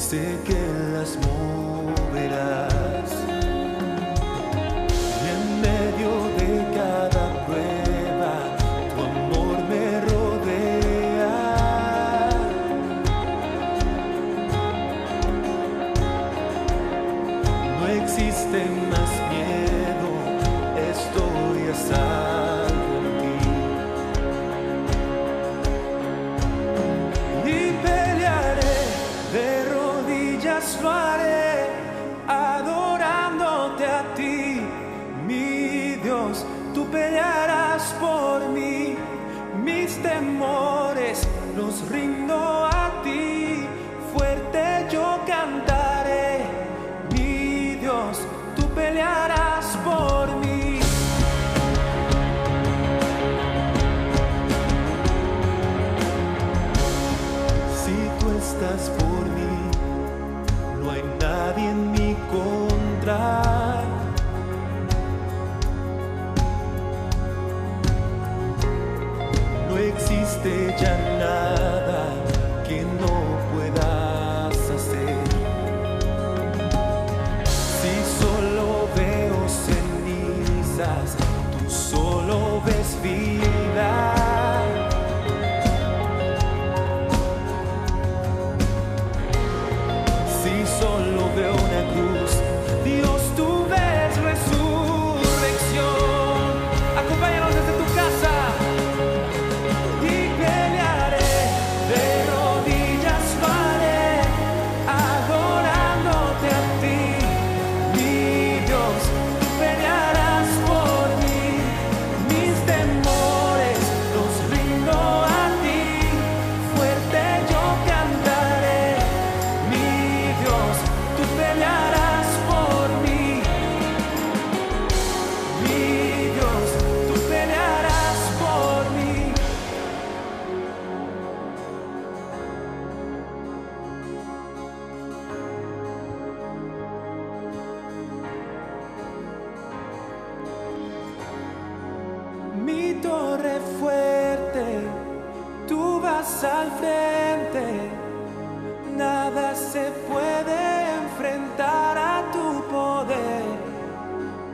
sé que las moverás. Y en medio de cada prueba, tu amor me rodea. No existe más miedo, estoy a salvo en ti. Y pelearé, de rodillas lo haré, adorándote a ti, mi Dios. Tú pelearás por mí, mis temores los rindo a ti. Fuerte yo cantaré, mi Dios, tú pelearás por mí. Si tú estás por mí, no hay nadie en mi contra. No existe ya nada que no puedas hacer. Si solo veo cenizas, tú solo ves vida. Si solo veo una cruz, Dios, tú ves resurrección. Acompáñanos desde tu casa. Y pelearé, de rodillas lo haré, adorándote a ti, mi Dios. Tú pelearás por mí, mis temores los rindo a ti. Fuerte yo cantaré, mi Dios, tú pelearás por mí, mi Dios, tú pelearás por mí. Mi torre fuerte, tú vas al frente, nada se puede enfrentar a tu poder.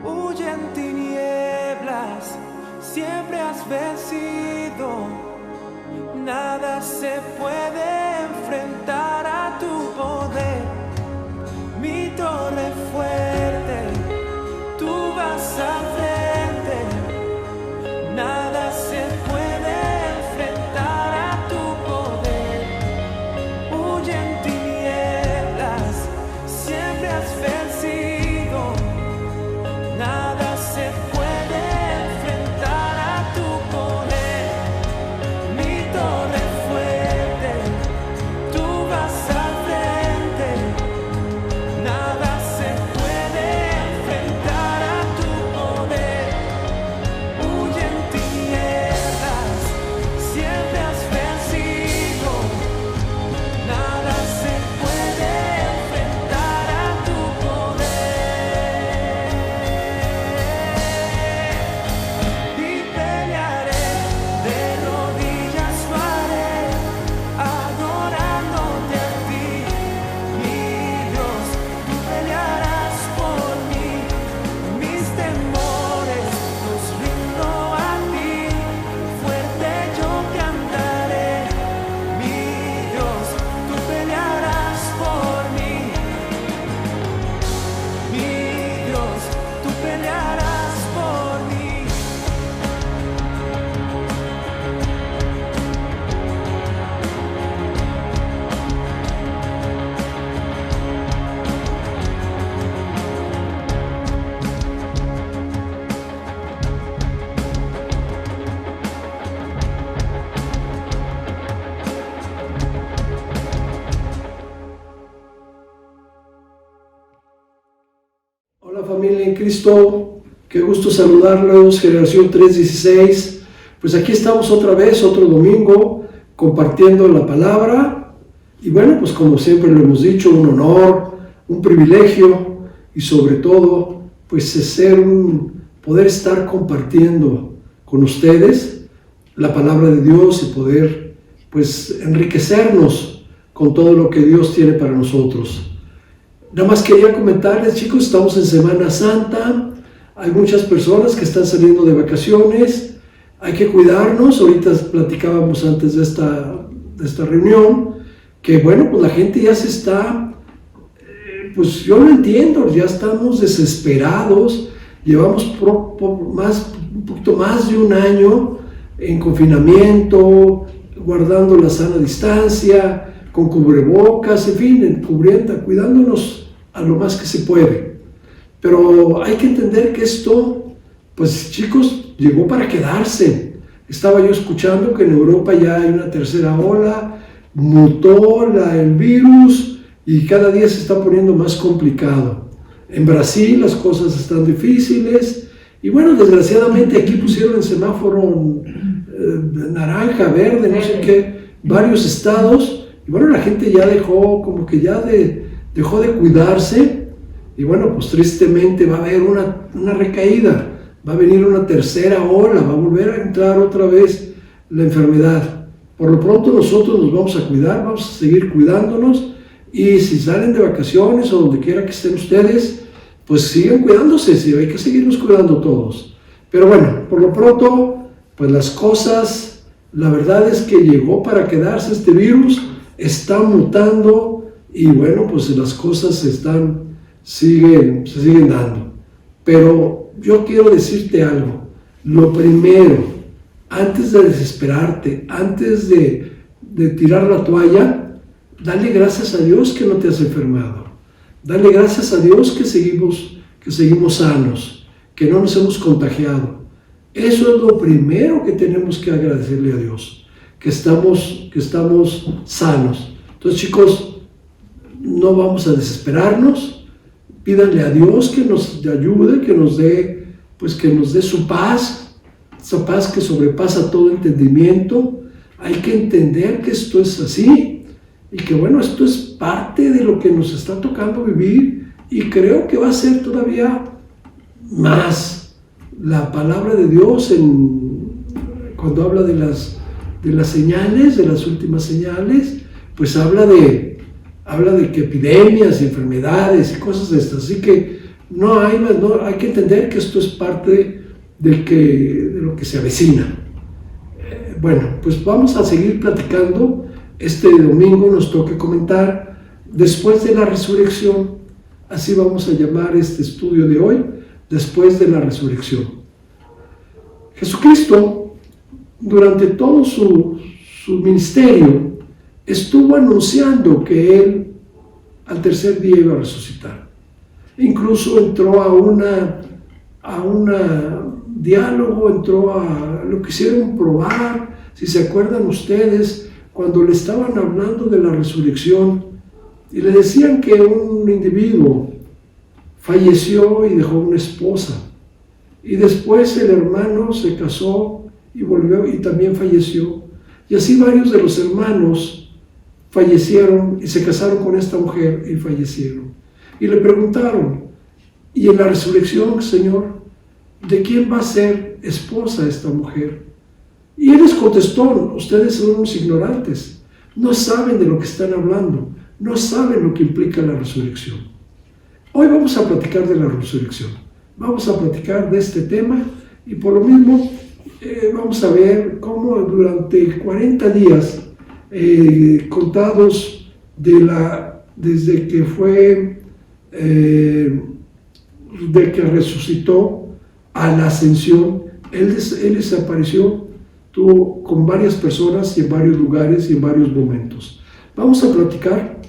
Huye en tinieblas, siempre has vencido, nada se puede enfrentar a tu poder. Mi torre fuerte, tú vas al frente, nada se puede enfrentar a tu poder. Huye en tinieblas, siempre has vencido, nada se puede enfrentar a tu poder. Mi torre fuerte, tú vas al frente, nada se puede enfrentar a tu poder. Huye en tinieblas, siempre has vencido, nada se puede enfrentar a tu poder. Y pelearé, de rodillas lo haré, adorándote a ti, mi Dios. Tú pelearás por mí, mis temores los rindo a ti. Fuerte yo cantaré, mi Dios, tú pelearás por mí, mi Dios, tú pelearás por mí. Hola familia en Cristo, qué gusto saludarlos, Generación 316. Pues aquí estamos otra vez, otro domingo, compartiendo la palabra. Y bueno, pues como siempre lo hemos dicho, un honor, un privilegio y sobre todo, pues poder estar compartiendo con ustedes la palabra de Dios y poder pues enriquecernos con todo lo que Dios tiene para nosotros. Nada más quería comentarles, chicos, estamos en Semana Santa, hay muchas personas que están saliendo de vacaciones, hay que cuidarnos. Ahorita platicábamos antes de esta reunión, que bueno, pues la gente ya se está, pues yo lo entiendo, ya estamos desesperados, llevamos un poquito más de un año en confinamiento, guardando la sana distancia, con cubrebocas, en fin, cuidándonos a lo más que se puede. Pero hay que entender que esto, pues chicos, llegó para quedarse. Estaba yo escuchando que en Europa ya hay una tercera ola, mutó el virus y cada día se está poniendo más complicado. En Brasil las cosas están difíciles y bueno, desgraciadamente aquí pusieron el semáforo naranja, verde, no sé qué, varios estados. Y bueno, la gente ya dejó de cuidarse y bueno, pues tristemente va a haber una recaída, va a venir una tercera ola, va a volver a entrar otra vez la enfermedad. Por lo pronto nosotros nos vamos a cuidar, vamos a seguir cuidándonos y si salen de vacaciones o donde quiera que estén ustedes, pues sigan cuidándose, sí, hay que seguirnos cuidando todos. Pero bueno, por lo pronto, pues las cosas, la verdad es que llegó para quedarse este virus, está mutando y bueno, pues las cosas se siguen dando. Pero yo quiero decirte algo, lo primero, antes de desesperarte, antes de tirar la toalla, dale gracias a Dios que no te has enfermado, dale gracias a Dios que seguimos sanos, que no nos hemos contagiado. Eso es lo primero que tenemos que agradecerle a Dios. Que estamos sanos. Entonces, chicos, no vamos a desesperarnos, pídanle a Dios que nos ayude, que nos dé su paz, esa paz que sobrepasa todo entendimiento. Hay que entender que esto es así y que bueno, esto es parte de lo que nos está tocando vivir y creo que va a ser todavía más. La palabra de Dios cuando habla de las señales, de las últimas señales, pues habla de que epidemias y enfermedades y cosas de estas. Así que hay que entender que esto es parte de lo que se avecina. Bueno, pues vamos a seguir platicando. Este domingo nos toca comentar después de la resurrección. Así vamos a llamar este estudio de hoy, después de la resurrección. Jesucristo, durante todo su ministerio, estuvo anunciando que Él al tercer día iba a resucitar. Incluso entró a un diálogo, lo quisieron probar. Si se acuerdan ustedes, cuando le estaban hablando de la resurrección y le decían que un individuo falleció y dejó una esposa, y después el hermano se casó y volvió y también falleció, y así varios de los hermanos fallecieron y se casaron con esta mujer y fallecieron. Y le preguntaron, ¿y en la resurrección, Señor, de quién va a ser esposa esta mujer? Y Él les contestó, ustedes son unos ignorantes, no saben de lo que están hablando, no saben lo que implica la resurrección. Hoy vamos a platicar de la resurrección, vamos a platicar de este tema y por lo mismo vamos a ver cómo durante 40 días contados desde que de que resucitó a la ascensión, Él desapareció con varias personas y en varios lugares y en varios momentos. Vamos a platicar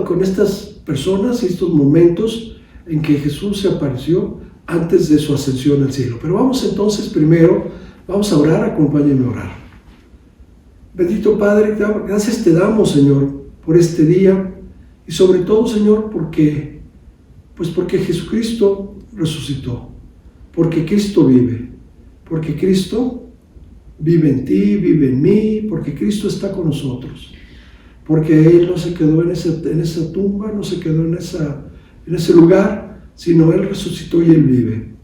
con estas personas y estos momentos en que Jesús se apareció antes de su ascensión al cielo. Pero vamos entonces primero, vamos a orar, acompáñenme a orar. Bendito Padre, gracias te damos, Señor, por este día y sobre todo, Señor, porque Jesucristo resucitó, porque Cristo vive, porque Cristo vive en ti, vive en mí, porque Cristo está con nosotros, porque Él no se quedó en esa tumba, no se quedó en ese lugar, sino Él resucitó y Él vive.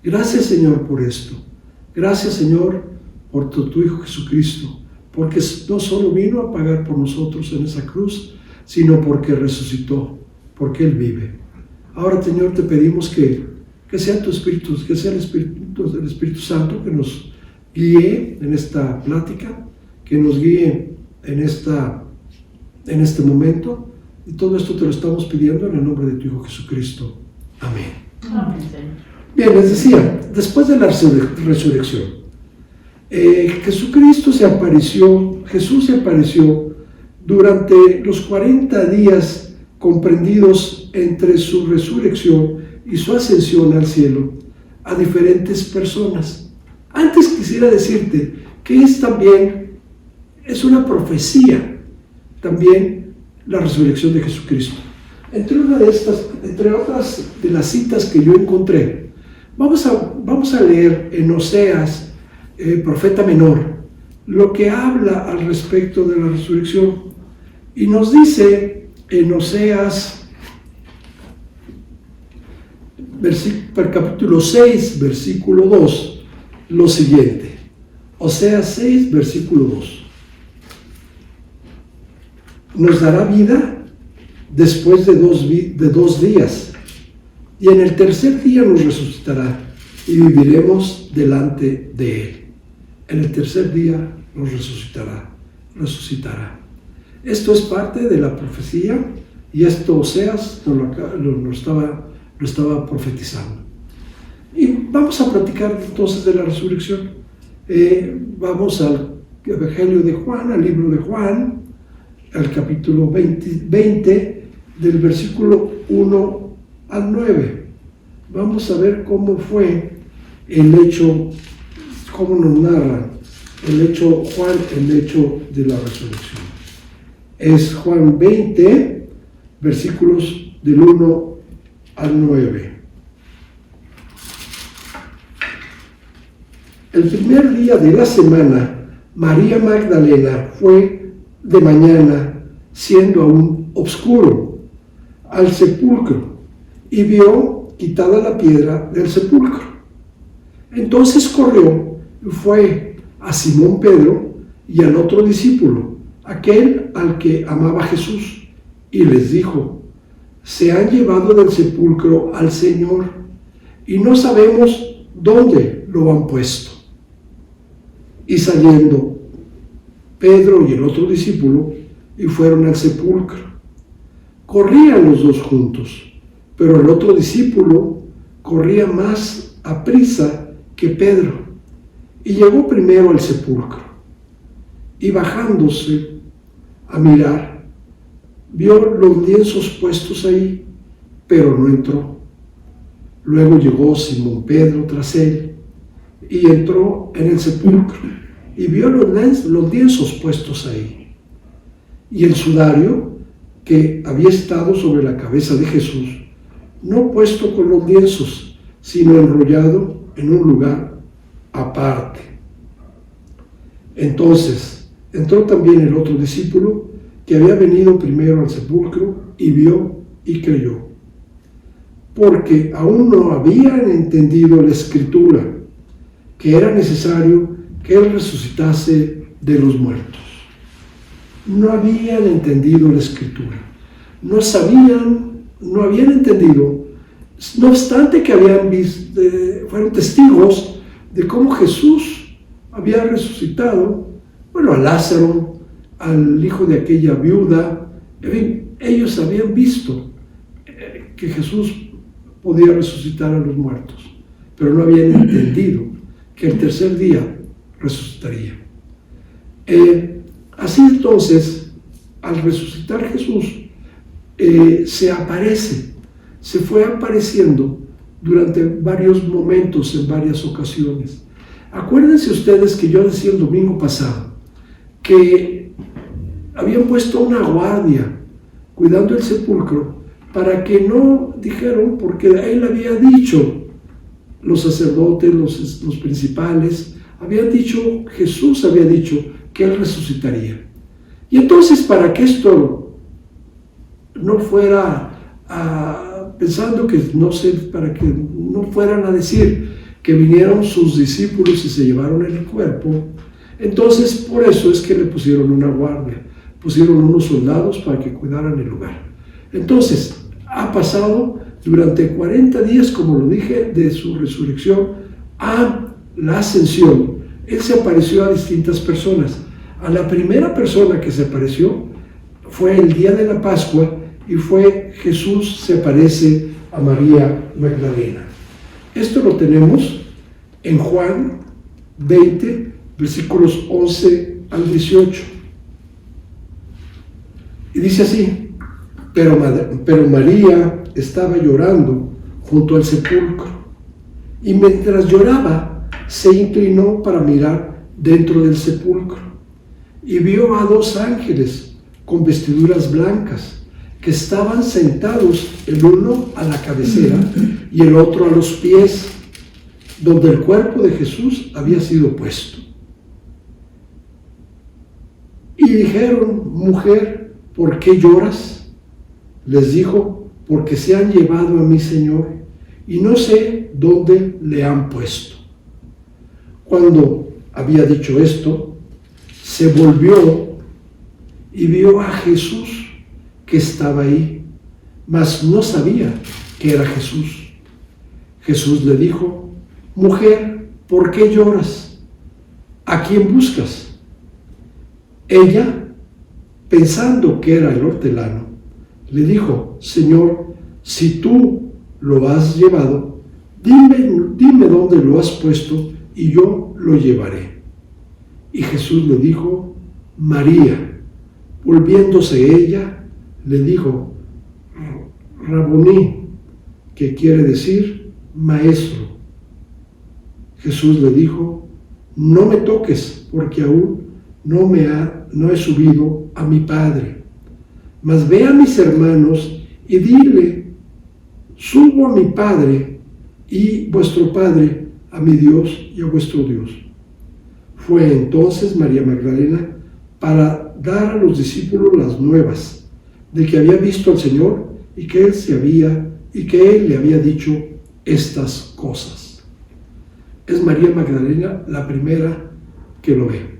Gracias, Señor, por esto. Gracias, Señor, por tu Hijo Jesucristo, porque no solo vino a pagar por nosotros en esa cruz, sino porque resucitó, porque Él vive. Ahora, Señor, te pedimos que sea tu Espíritu, que sea el Espíritu Santo que nos guíe en esta plática, que nos guíe en este momento, y todo esto te lo estamos pidiendo en el nombre de tu Hijo Jesucristo. Amén. Amén, Señor. Bien, les decía, después de la resurrección, Jesús se apareció durante los 40 días comprendidos entre su resurrección y su ascensión al cielo a diferentes personas. Antes quisiera decirte que es una profecía también la resurrección de Jesucristo. Entre otras de las citas que yo encontré, vamos a leer en Oseas, profeta menor, lo que habla al respecto de la resurrección. Y nos dice en Oseas, capítulo 6, versículo 2, lo siguiente. Oseas 6, versículo 2. Nos dará vida después de 2 días, y en el tercer día nos resucitará, y viviremos delante de Él. En el tercer día nos resucitará. Esto es parte de la profecía, y esto Oseas lo estaba profetizando. Y vamos a platicar entonces de la resurrección. Vamos al Evangelio de Juan, al libro de Juan, al capítulo 20, del versículo 1 al 9. Vamos a ver cómo fue el hecho, cómo nos narra el hecho Juan, el hecho de la resurrección. Es Juan 20, versículos del 1 al 9. El primer día de la semana, María Magdalena fue de mañana, siendo aún oscuro, al sepulcro, y vio quitada la piedra del sepulcro. Entonces corrió y fue a Simón Pedro y al otro discípulo, aquel al que amaba Jesús, y les dijo: se han llevado del sepulcro al Señor, y no sabemos dónde lo han puesto. Y saliendo Pedro y el otro discípulo, y fueron al sepulcro. Corrían los dos juntos, pero el otro discípulo corría más aprisa que Pedro, y llegó primero al sepulcro, y bajándose a mirar, vio los lienzos puestos ahí, pero no entró. Luego llegó Simón Pedro tras él, y entró en el sepulcro, y vio los lienzos puestos ahí, y el sudario que había estado sobre la cabeza de Jesús, no puesto con los lienzos, sino enrollado en un lugar aparte. Entonces entró también el otro discípulo, que había venido primero al sepulcro, y vio y creyó, porque aún no habían entendido la Escritura, que era necesario que Él resucitase de los muertos. No habían entendido la Escritura, no habían entendido, no obstante que fueron testigos de cómo Jesús había resucitado, a Lázaro, al hijo de aquella viuda. En fin, ellos habían visto que Jesús podía resucitar a los muertos, pero no habían entendido que el tercer día resucitaría. Así entonces, al resucitar Jesús, se fue apareciendo durante varios momentos, en varias ocasiones. Acuérdense ustedes que yo decía el domingo pasado que habían puesto una guardia cuidando el sepulcro para que no dijeron, porque Él había dicho, los sacerdotes, los principales, Jesús había dicho que Él resucitaría. Y entonces, para que esto no fuera para que no fueran a decir que vinieron sus discípulos y se llevaron el cuerpo, Entonces, por eso es que le pusieron una guardia, pusieron unos soldados para que cuidaran el lugar. Entonces, ha pasado durante 40 días, como lo dije, de su resurrección a la ascensión. Él se apareció a distintas personas. A la primera persona que se apareció fue el día de la Pascua y fue Jesús se aparece a María Magdalena. Esto lo tenemos en Juan 20, versículos 11 al 18. Y dice así: pero María estaba llorando junto al sepulcro, y mientras lloraba se inclinó para mirar dentro del sepulcro, y vio a 2 ángeles con vestiduras blancas, que estaban sentados, el uno a la cabecera y el otro a los pies, donde el cuerpo de Jesús había sido puesto. Y dijeron: mujer, ¿por qué lloras? Les dijo: porque se han llevado a mi Señor, y no sé dónde le han puesto. Cuando había dicho esto, se volvió y vio a Jesús que estaba ahí, mas no sabía que era Jesús. Jesús le dijo: mujer, ¿por qué lloras? ¿A quién buscas? Ella, pensando que era el hortelano, le dijo: Señor, si tú lo has llevado, dime dónde lo has puesto y yo lo llevaré. Y Jesús le dijo: María. Volviéndose ella, le dijo: Rabuní, que quiere decir maestro. Jesús le dijo: no me toques, porque aún no he subido a mi Padre. Mas ve a mis hermanos y dile: subo a mi Padre y vuestro Padre, a mi Dios y a vuestro Dios. Fue entonces María Magdalena para dar a los discípulos las nuevas de que había visto al Señor y que Él le había dicho estas cosas. Es María Magdalena la primera que lo ve.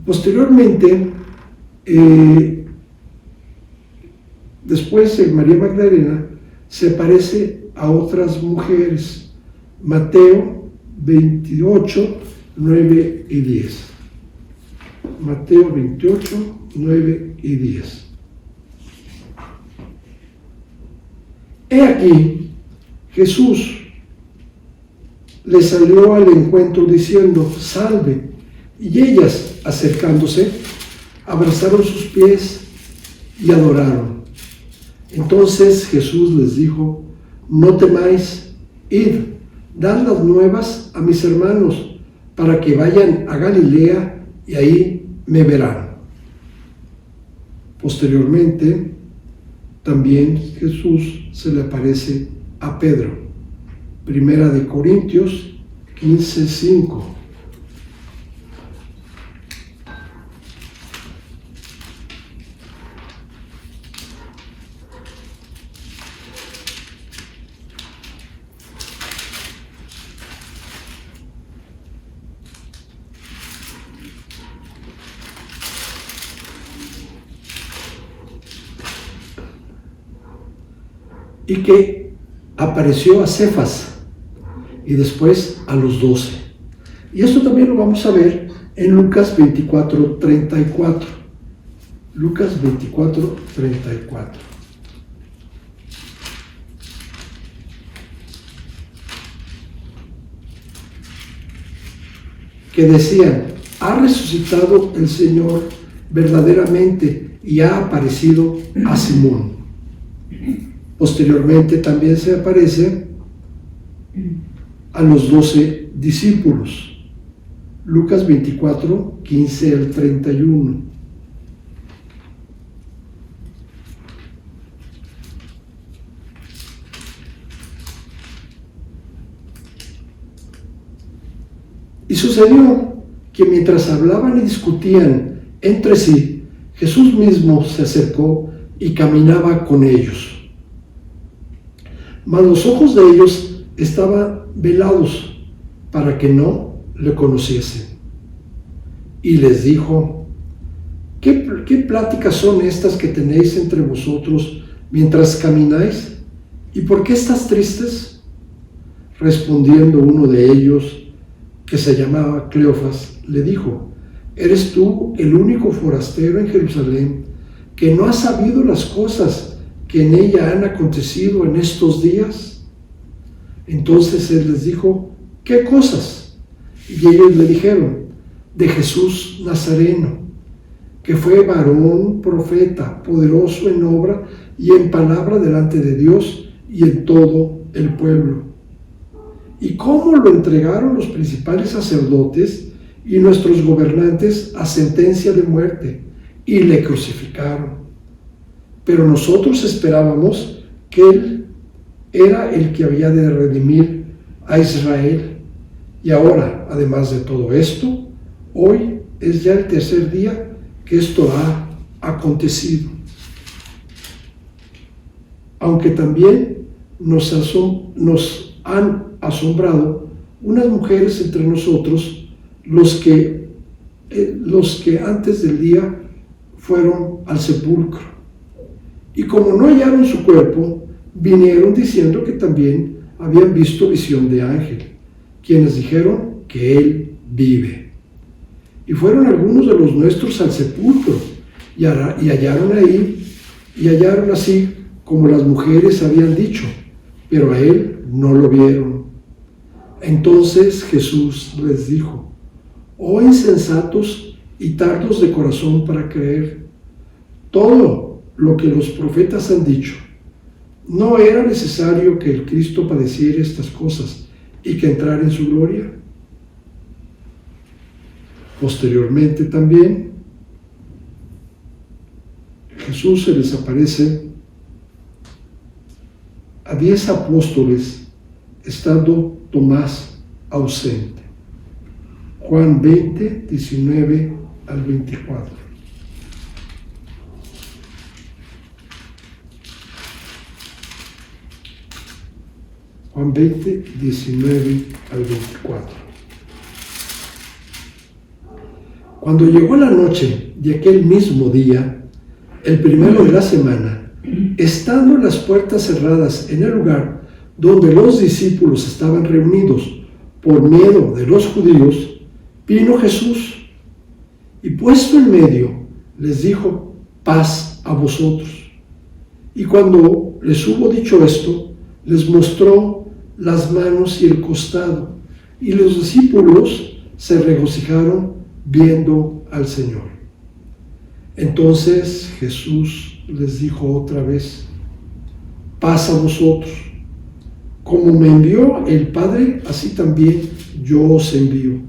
Posteriormente, después de María Magdalena, se parece a otras mujeres. Mateo 28, 9 y 10. Mateo 28, 9 y 10. He aquí, Jesús le salió al encuentro diciendo: salve. Y ellas, acercándose, abrazaron sus pies y adoraron. Entonces Jesús les dijo: no temáis, id, dad las nuevas a mis hermanos, para que vayan a Galilea y ahí me verán. Posteriormente, también Jesús se le aparece a Pedro. Primera de Corintios 15, 5. Y que apareció a Cefas y después a los 12. Y esto también lo vamos a ver en Lucas 24, 34. Lucas 24, 34. Que decían: ha resucitado el Señor verdaderamente y ha aparecido a Simón. Posteriormente también se aparece a los 12 discípulos. Lucas 24, 15 al 31. Y sucedió que mientras hablaban y discutían entre sí, Jesús mismo se acercó y caminaba con ellos. Mas los ojos de ellos estaban velados para que no le conociesen. y les dijo: ¿Qué pláticas son estas que tenéis entre vosotros mientras camináis? ¿Y por qué estás tristes? Respondiendo uno de ellos, que se llamaba Cleofas, le dijo: ¿Eres tú el único forastero en Jerusalén que no ha sabido las cosas que en ella han acontecido en estos días? Entonces él les dijo: ¿Qué cosas? Y ellos le dijeron: de Jesús Nazareno, que fue varón, profeta, poderoso en obra y en palabra delante de Dios y en todo el pueblo. Y cómo lo entregaron los principales sacerdotes y nuestros gobernantes a sentencia de muerte, y le crucificaron. Pero nosotros esperábamos que él era el que había de redimir a Israel. Y ahora, además de todo esto, hoy es ya el tercer día que esto ha acontecido. Aunque también nos han asombrado unas mujeres entre nosotros, los que antes del día fueron al sepulcro. Y como no hallaron su cuerpo, vinieron diciendo que también habían visto visión de ángel, quienes dijeron que él vive. Y fueron algunos de los nuestros al sepulcro, y hallaron así como las mujeres habían dicho, pero a él no lo vieron. Entonces Jesús les dijo: oh insensatos y tardos de corazón para creer todo lo que los profetas han dicho. ¿No era necesario que el Cristo padeciera estas cosas y que entrara en su gloria? Posteriormente también Jesús se les aparece a 10 apóstoles, estando Tomás ausente. Juan 20, 19 al 24. Juan 20, 19 al 24. Cuando llegó la noche de aquel mismo día, el primero de la semana, estando las puertas cerradas en el lugar donde los discípulos estaban reunidos por miedo de los judíos, vino Jesús y puesto en medio les dijo: paz a vosotros. Y cuando les hubo dicho esto, les mostró las manos y el costado, y los discípulos se regocijaron viendo al Señor. Entonces Jesús les dijo otra vez: paz a vosotros. Como me envió el Padre, así también yo os envío.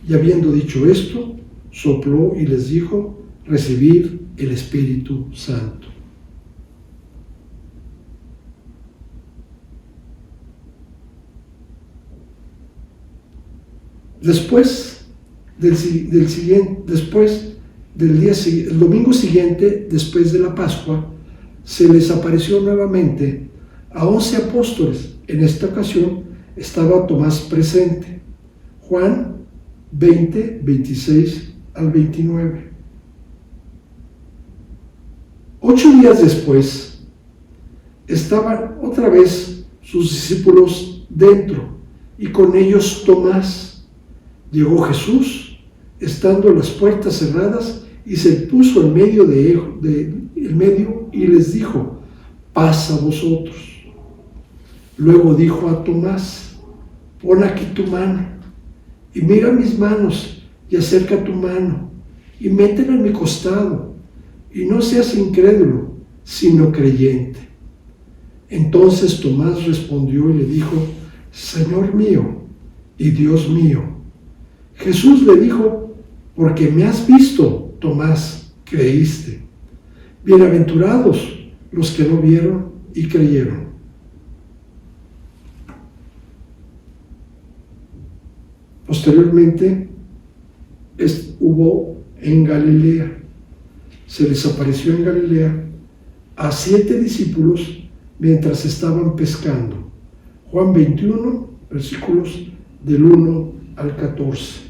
Y habiendo dicho esto, sopló y les dijo: recibid el Espíritu Santo. Después el domingo siguiente, después de la Pascua, se les apareció nuevamente a 11 apóstoles. En esta ocasión estaba Tomás presente. Juan 20, 26 al 29. 8 días después, estaban otra vez sus discípulos dentro, y con ellos Tomás. Llegó Jesús, estando las puertas cerradas, y se puso en medio y les dijo: paz a vosotros. Luego dijo a Tomás: pon aquí tu mano, y mira mis manos, y acerca tu mano, y métela en mi costado, y no seas incrédulo, sino creyente. Entonces Tomás respondió y le dijo: Señor mío y Dios mío. Jesús le dijo: porque me has visto, Tomás, creíste. Bienaventurados los que no vieron y creyeron. Posteriormente hubo en Galilea, se les apareció en Galilea a 7 discípulos mientras estaban pescando. Juan 21, versículos del 1 al 14.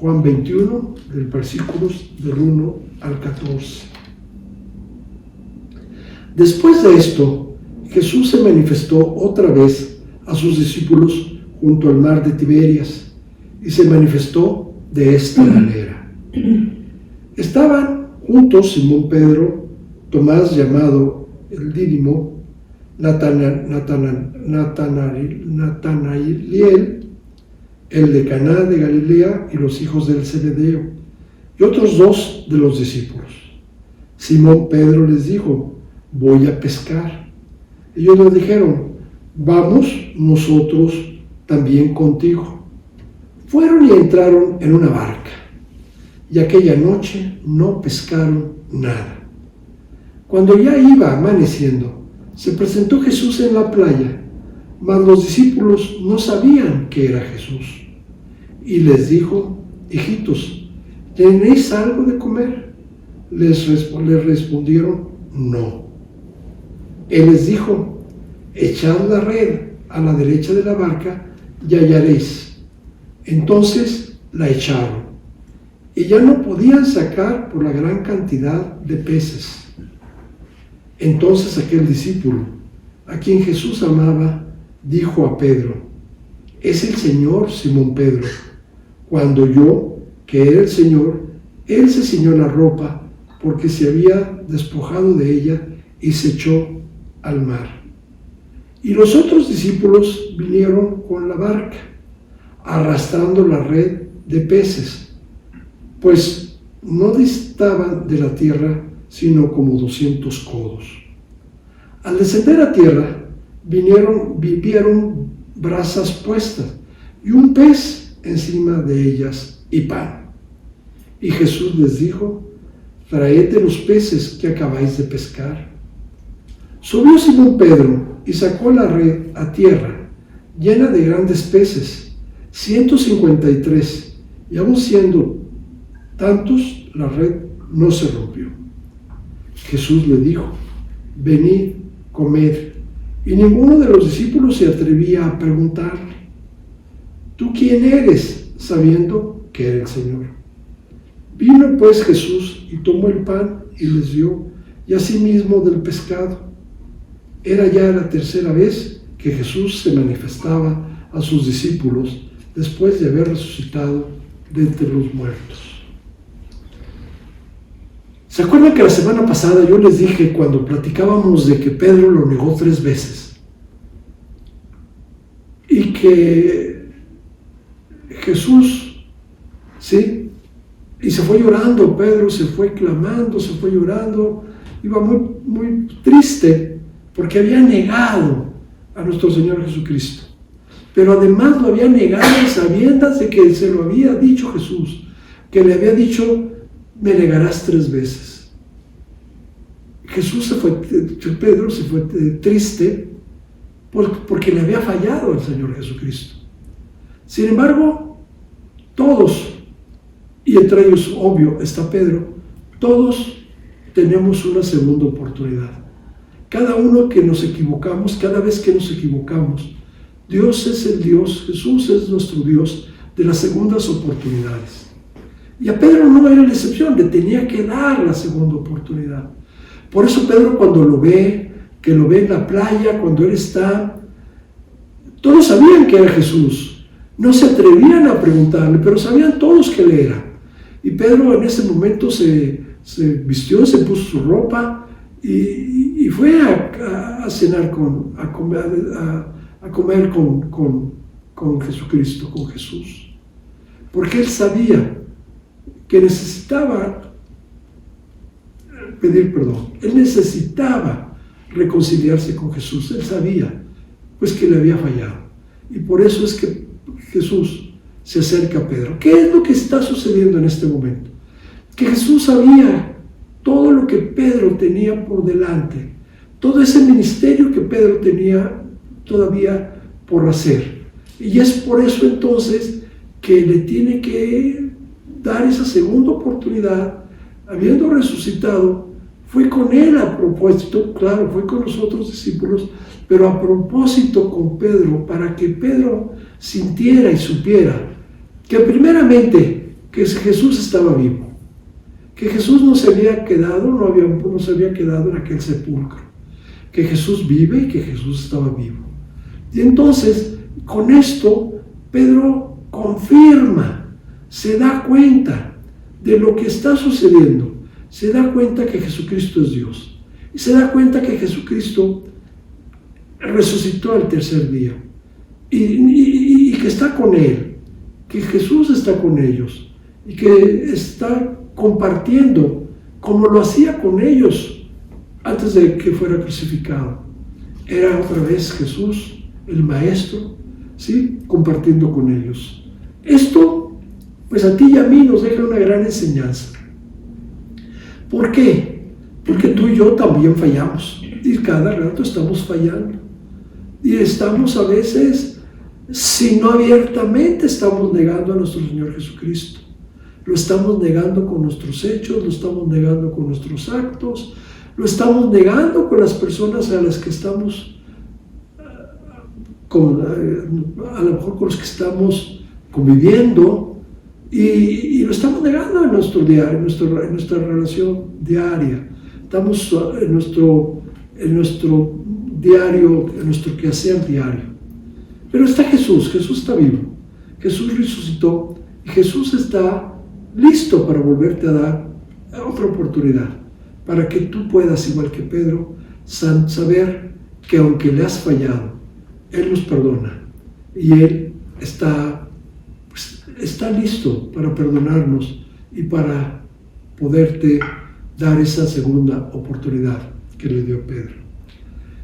Juan 21, del versículos del 1 al 14. Después de esto, Jesús se manifestó otra vez a sus discípulos junto al mar de Tiberias, y se manifestó de esta manera. Estaban juntos Simón Pedro, Tomás llamado el Dídimo, Natanael, el de Caná de Galilea, y los hijos del Zebedeo, y otros dos de los discípulos. Simón Pedro les dijo: voy a pescar. Ellos le dijeron: vamos nosotros también contigo. Fueron y entraron en una barca, y aquella noche no pescaron nada. Cuando ya iba amaneciendo, se presentó Jesús en la playa, mas los discípulos no sabían que era Jesús. Y les dijo: hijitos, ¿tenéis algo de comer? Les respondieron: no. Él les dijo: echad la red a la derecha de la barca y hallaréis. Entonces la echaron, y ya no podían sacar por la gran cantidad de peces. Entonces aquel discípulo, a quien Jesús amaba, dijo a Pedro: es el Señor, Simón Pedro. Cuando oyó que era el Señor, él se ciñó la ropa, porque se había despojado de ella, y se echó al mar. Y los otros discípulos vinieron con la barca, arrastrando la red de peces, pues no distaban de la tierra sino como 200 codos. Al descender a tierra, vieron brasas puestas y un pez encima de ellas y pan. Y Jesús les dijo: traed de los peces que acabáis de pescar. Subió Simón Pedro y sacó la red a tierra, llena de grandes peces, 153, y aun siendo tantos, la red no se rompió. Jesús le dijo: venid, comed. Y ninguno de los discípulos se atrevía a preguntarle: ¿tú quién eres?, sabiendo que era el Señor. Vino pues Jesús y tomó el pan y les dio, y asimismo del pescado. Era ya la tercera vez que Jesús se manifestaba a sus discípulos después de haber resucitado de entre los muertos. ¿Se acuerdan que la semana pasada yo les dije, cuando platicábamos de que Pedro lo negó 3 veces? Y que Jesús, ¿sí? Y se fue llorando, Pedro se fue clamando, se fue llorando, iba muy triste porque había negado a nuestro Señor Jesucristo. Pero además lo había negado a sabiendas de que se lo había dicho Jesús, que le había dicho: me negarás 3 veces. Pedro se fue triste porque le había fallado al Señor Jesucristo. Sin embargo, todos, y entre ellos, obvio, está Pedro, todos tenemos una segunda oportunidad. Cada uno que nos equivocamos, cada vez que nos equivocamos, Dios es el Dios, Jesús es nuestro Dios de las segundas oportunidades. Y a Pedro no era la excepción, le tenía que dar la segunda oportunidad. Por eso Pedro, cuando lo ve en la playa, cuando él está, todos sabían que era Jesús. No se atrevían a preguntarle, pero sabían todos que él era. Y Pedro en ese momento se vistió, se puso su ropa y fue a cenar, a comer con Jesucristo, con Jesús. Porque él sabía que necesitaba pedir perdón. Él necesitaba reconciliarse con Jesús. Él sabía, pues, que le había fallado. Y por eso es que Jesús se acerca a Pedro. ¿Qué es lo que está sucediendo en este momento? Que Jesús sabía todo lo que Pedro tenía por delante, todo ese ministerio que Pedro tenía todavía por hacer. Y es por eso entonces que le tiene que dar esa segunda oportunidad. Habiendo resucitado, fue con él a propósito, claro, fue con los otros discípulos, pero a propósito con Pedro, para que Pedro sintiera y supiera que primeramente que Jesús estaba vivo, que Jesús no se había quedado en aquel sepulcro, que Jesús vive y que Jesús estaba vivo. Y entonces, con esto, Pedro confirma, se da cuenta de lo que está sucediendo, se da cuenta que Jesucristo es Dios, y se da cuenta que Jesucristo resucitó al tercer día, y que está con él, que Jesús está con ellos, y que está compartiendo como lo hacía con ellos antes de que fuera crucificado. Era otra vez Jesús, el Maestro, ¿sí?, compartiendo con ellos. Esto, pues a ti y a mí nos deja una gran enseñanza. ¿Por qué? Porque tú y yo también fallamos, y cada rato estamos fallando, y estamos a veces, si no abiertamente, estamos negando a nuestro Señor Jesucristo. Lo estamos negando con nuestros hechos, lo estamos negando con nuestros actos, lo estamos negando con las personas a las que estamos, a lo mejor con los que estamos conviviendo, y lo estamos negando en nuestro diario, en nuestra relación diaria. Estamos en nuestro diario, en nuestro quehacer diario. Pero está Jesús está vivo, Jesús resucitó, y Jesús está listo para volverte a dar otra oportunidad, para que tú puedas, igual que Pedro, saber que aunque le has fallado, Él nos perdona, y Él está listo para perdonarnos y para poderte dar esa segunda oportunidad que le dio Pedro.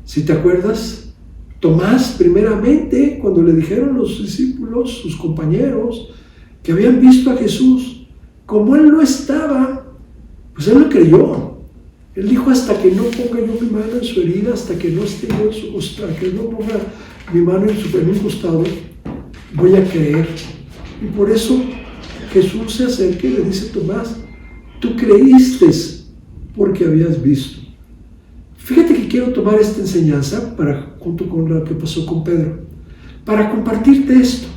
Si te acuerdas, Tomás, primeramente, cuando le dijeron los discípulos, sus compañeros, que habían visto a Jesús, como él no estaba, pues él no creyó. Él dijo: hasta que no ponga yo mi mano en su herida, hasta que no esté yo en su costado, que no ponga mi mano en un costado, voy a creer. Y por eso Jesús se acerca y le dice: Tomás, tú creíste porque habías visto. Fíjate que quiero tomar esta enseñanza junto con lo que pasó con Pedro, para compartirte esto,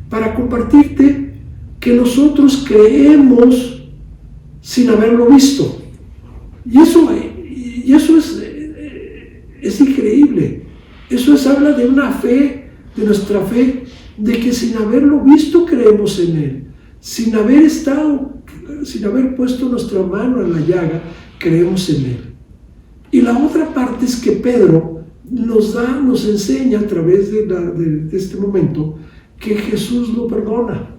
para compartirte que nosotros creemos sin haberlo visto. Y eso es increíble. Eso habla de una fe, de nuestra fe, de que sin haberlo visto creemos en Él. Sin haber puesto nuestra mano en la llaga, creemos en Él. Y la otra parte es que Pedro nos enseña a través de este momento que Jesús lo perdona,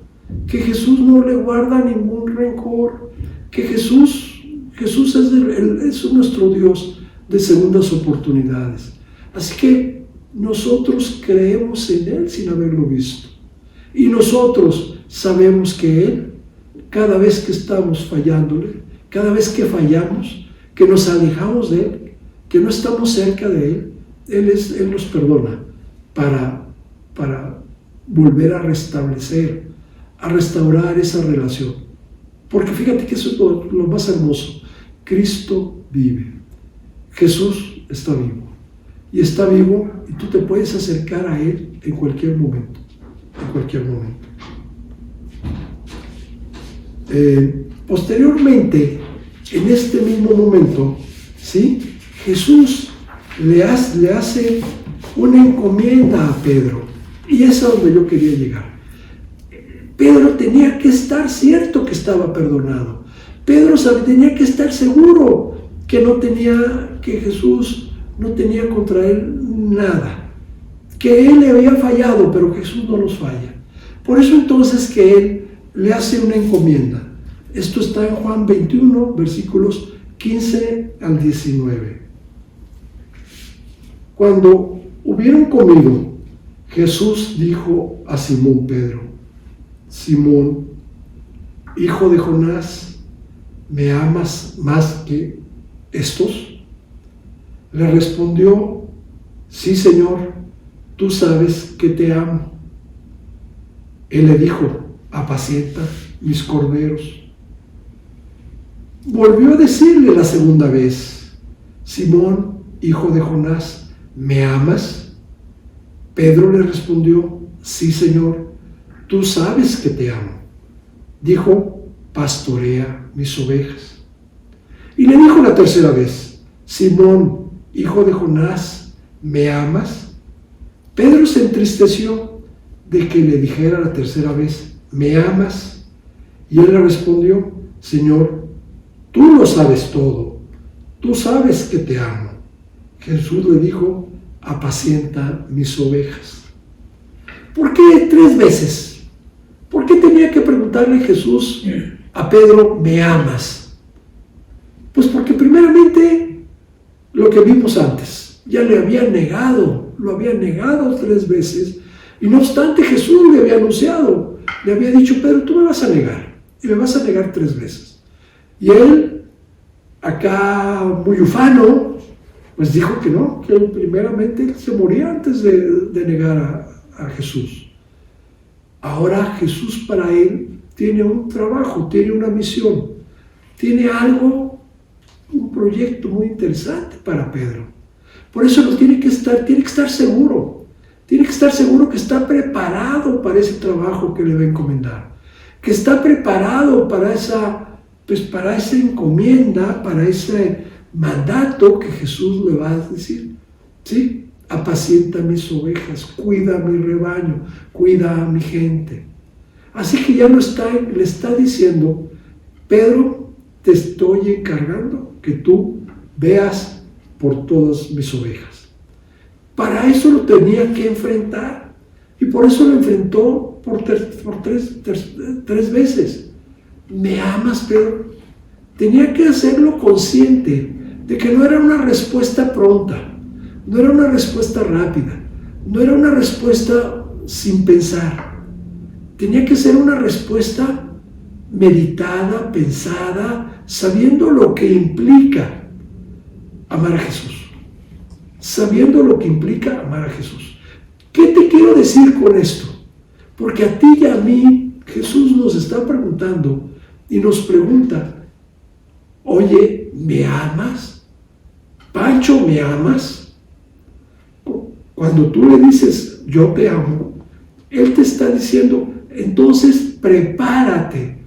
que Jesús no le guarda ningún rencor, que Jesús es nuestro Dios de segundas oportunidades. Así que nosotros creemos en Él sin haberlo visto. Y nosotros sabemos que Él, cada vez que estamos fallándole, cada vez que fallamos, que nos alejamos de Él, que no estamos cerca de Él, Él nos perdona para volver a restablecer, a restaurar esa relación. Porque fíjate que eso es lo más hermoso. Cristo vive. Jesús está vivo. Y está vivo, y tú te puedes acercar a Él en cualquier momento. En cualquier momento. Posteriormente, en este mismo momento, ¿sí?, Jesús le hace una encomienda a Pedro. Y es a donde yo quería llegar. Pedro tenía que estar cierto que estaba perdonado. Pedro tenía que estar seguro que Jesús no tenía contra él nada. Que él le había fallado, pero Jesús no nos falla. Por eso entonces que él le hace una encomienda. Esto está en Juan 21, versículos 15 al 19. Cuando hubieron comido, Jesús dijo a Simón Pedro: Simón, hijo de Jonás, ¿me amas más que estos? Le respondió: sí, Señor, tú sabes que te amo. Él le dijo: apacienta mis corderos. Volvió a decirle la segunda vez: Simón, hijo de Jonás, ¿me amas? Pedro le respondió: sí, Señor, tú sabes que te amo. Dijo, pastorea mis ovejas. Y le dijo la tercera vez, Simón, hijo de Jonás, ¿me amas? Pedro se entristeció de que le dijera la tercera vez, ¿me amas? Y él le respondió, Señor, tú lo sabes todo, tú sabes que te amo. Jesús le dijo, apacienta mis ovejas. ¿Por qué 3 veces? ¿Por qué tenía que preguntarle Jesús a Pedro, ¿me amas? Pues porque primeramente, lo que vimos antes, ya le había negado, lo había negado 3 veces, y no obstante Jesús le había anunciado, le había dicho, Pedro, tú me vas a negar, y me vas a negar 3 veces. Y él, acá muy ufano, pues dijo que no, que primeramente él se moría antes de negar a Jesús. Ahora Jesús para él tiene un trabajo, tiene una misión, tiene algo, un proyecto muy interesante para Pedro. Por eso tiene que estar seguro, tiene que estar seguro que está preparado para ese trabajo que le va a encomendar, que está preparado para esa encomienda, para ese mandato que Jesús le va a decir. ¿Sí? Apacienta mis ovejas, cuida mi rebaño, cuida a mi gente. Así que ya le está diciendo, Pedro, te estoy encargando que tú veas por todas mis ovejas. Para eso lo tenía que enfrentar, y por eso lo enfrentó por tres veces. ¿Me amas, Pedro? Tenía que hacerlo consciente de que no era una respuesta pronta, no era una respuesta rápida, no era una respuesta sin pensar. Tenía que ser una respuesta meditada, pensada, sabiendo lo que implica amar a Jesús. Sabiendo lo que implica amar a Jesús. ¿Qué te quiero decir con esto? Porque a ti y a mí Jesús nos está preguntando y nos pregunta, oye, ¿me amas? Pancho, ¿me amas? Cuando tú le dices, yo te amo, Él te está diciendo, entonces prepárate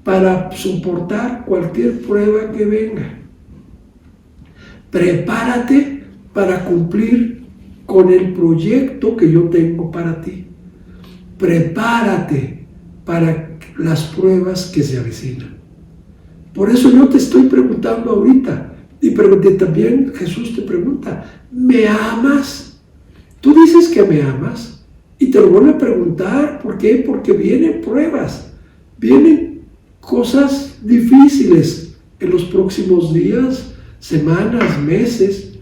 para soportar cualquier prueba que venga. Prepárate para cumplir con el proyecto que yo tengo para ti. Prepárate para las pruebas que se avecinan. Por eso yo te estoy preguntando ahorita, y también Jesús te pregunta, ¿me amas? Tú dices que me amas, y te lo vuelvo a preguntar, ¿por qué? Porque vienen pruebas, vienen cosas difíciles en los próximos días, semanas, meses.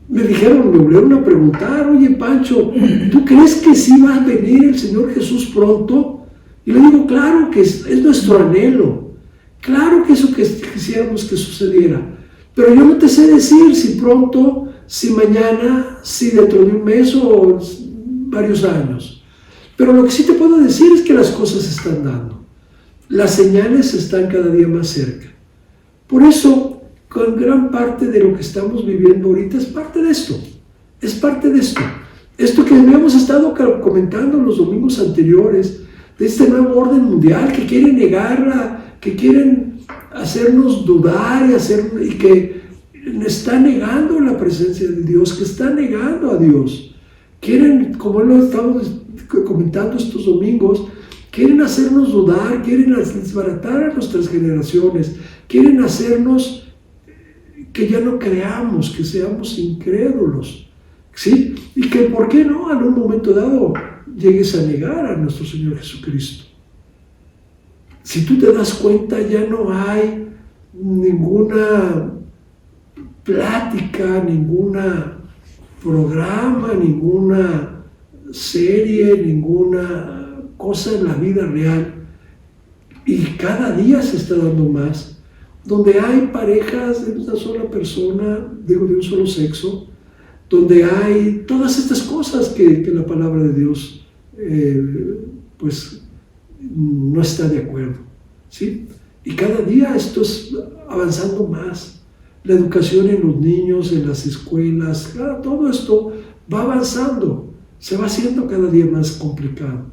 Me volvieron a preguntar, oye Pancho, ¿tú crees que sí va a venir el Señor Jesús pronto? Y le digo, claro que es nuestro anhelo, claro que eso que quisiéramos que sucediera, pero yo no te sé decir si pronto, si mañana, si dentro de un mes o varios años. Pero lo que sí te puedo decir es que las cosas se están dando, las señales están cada día más cerca. Por eso, con gran parte de lo que estamos viviendo ahorita es parte de esto, Esto que habíamos estado comentando los domingos anteriores, de este nuevo orden mundial que quiere negarla, que quieren hacernos dudar y que está negando la presencia de Dios, que está negando a Dios. Quieren, como lo estamos comentando estos domingos, quieren hacernos dudar, quieren desbaratar a nuestras generaciones, quieren hacernos que ya no creamos, que seamos incrédulos, ¿sí? Y que, ¿por qué no? En un momento dado llegues a negar a nuestro Señor Jesucristo. Si tú te das cuenta, ya no hay ninguna plática, ninguna programa, ninguna serie, ninguna cosa en la vida real, y cada día se está dando más, donde hay parejas de una sola persona, de un solo sexo, donde hay todas estas cosas que la palabra de Dios pues no está de acuerdo, ¿sí? Y cada día esto es avanzando más. La educación en los niños, en las escuelas, todo esto va avanzando, se va haciendo cada día más complicado.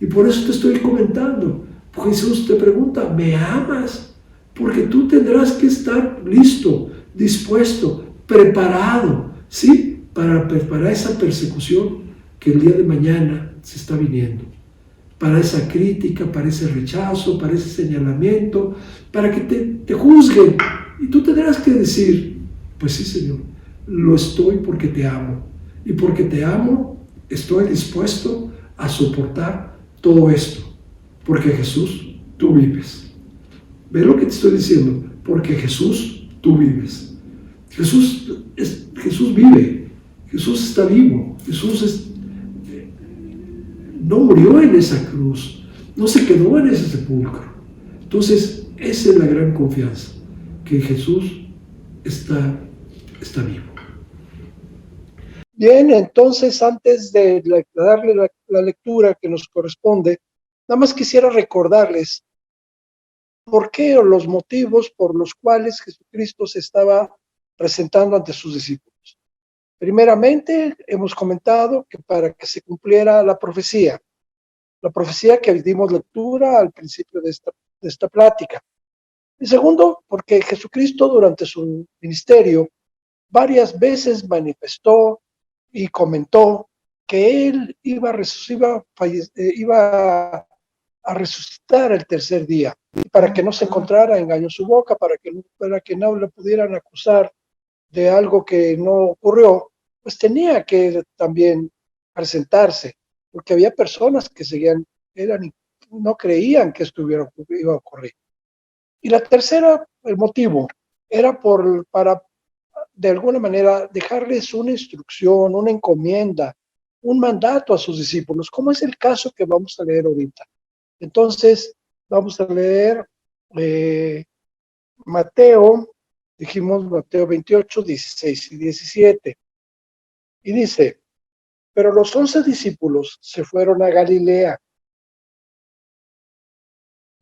Y por eso te estoy comentando, Jesús te pregunta, ¿me amas? Porque tú tendrás que estar listo, dispuesto, preparado, ¿sí? Para preparar esa persecución que el día de mañana se está viniendo. Para esa crítica, para ese rechazo, para ese señalamiento, para que te juzguen. Y tú tendrás que decir, pues sí, Señor, lo estoy porque te amo. Y porque te amo, estoy dispuesto a soportar todo esto. Porque Jesús, tú vives. ¿Ves lo que te estoy diciendo? Porque Jesús, tú vives. Jesús vive. Jesús está vivo. No murió en esa cruz. No se quedó en ese sepulcro. Entonces, esa es la gran confianza. Que Jesús está vivo. Bien, entonces antes de darle la lectura que nos corresponde, nada más quisiera recordarles por qué o los motivos por los cuales Jesucristo se estaba presentando ante sus discípulos. Primeramente, hemos comentado que para que se cumpliera la profecía que dimos lectura al principio de esta plática. Y segundo, porque Jesucristo durante su ministerio varias veces manifestó y comentó que él iba a resucitar el tercer día, para que no se encontrara engaño en su boca, para que no le pudieran acusar de algo que no ocurrió, pues tenía que también presentarse, porque había personas que no creían que esto iba a ocurrir. Y la tercera, el motivo, era para de alguna manera dejarles una instrucción, una encomienda, un mandato a sus discípulos, como es el caso que vamos a leer ahorita. Entonces, vamos a leer Mateo 28, 16 y 17. Y dice, pero los 11 discípulos se fueron a Galilea,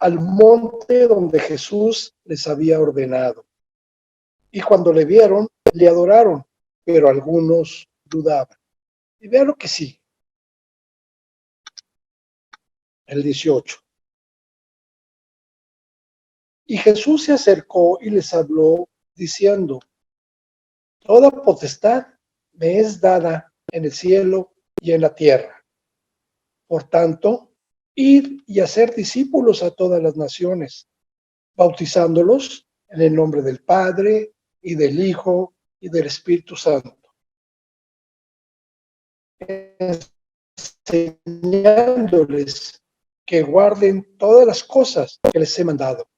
al monte donde Jesús les había ordenado. Y cuando le vieron, le adoraron, pero algunos dudaban. Y vean lo que sigue. El 18. Y Jesús se acercó y les habló, diciendo, toda potestad me es dada en el cielo y en la tierra. Por tanto, id y hacer discípulos a todas las naciones, bautizándolos en el nombre del Padre, y del Hijo, y del Espíritu Santo, enseñándoles que guarden todas las cosas que les he mandado.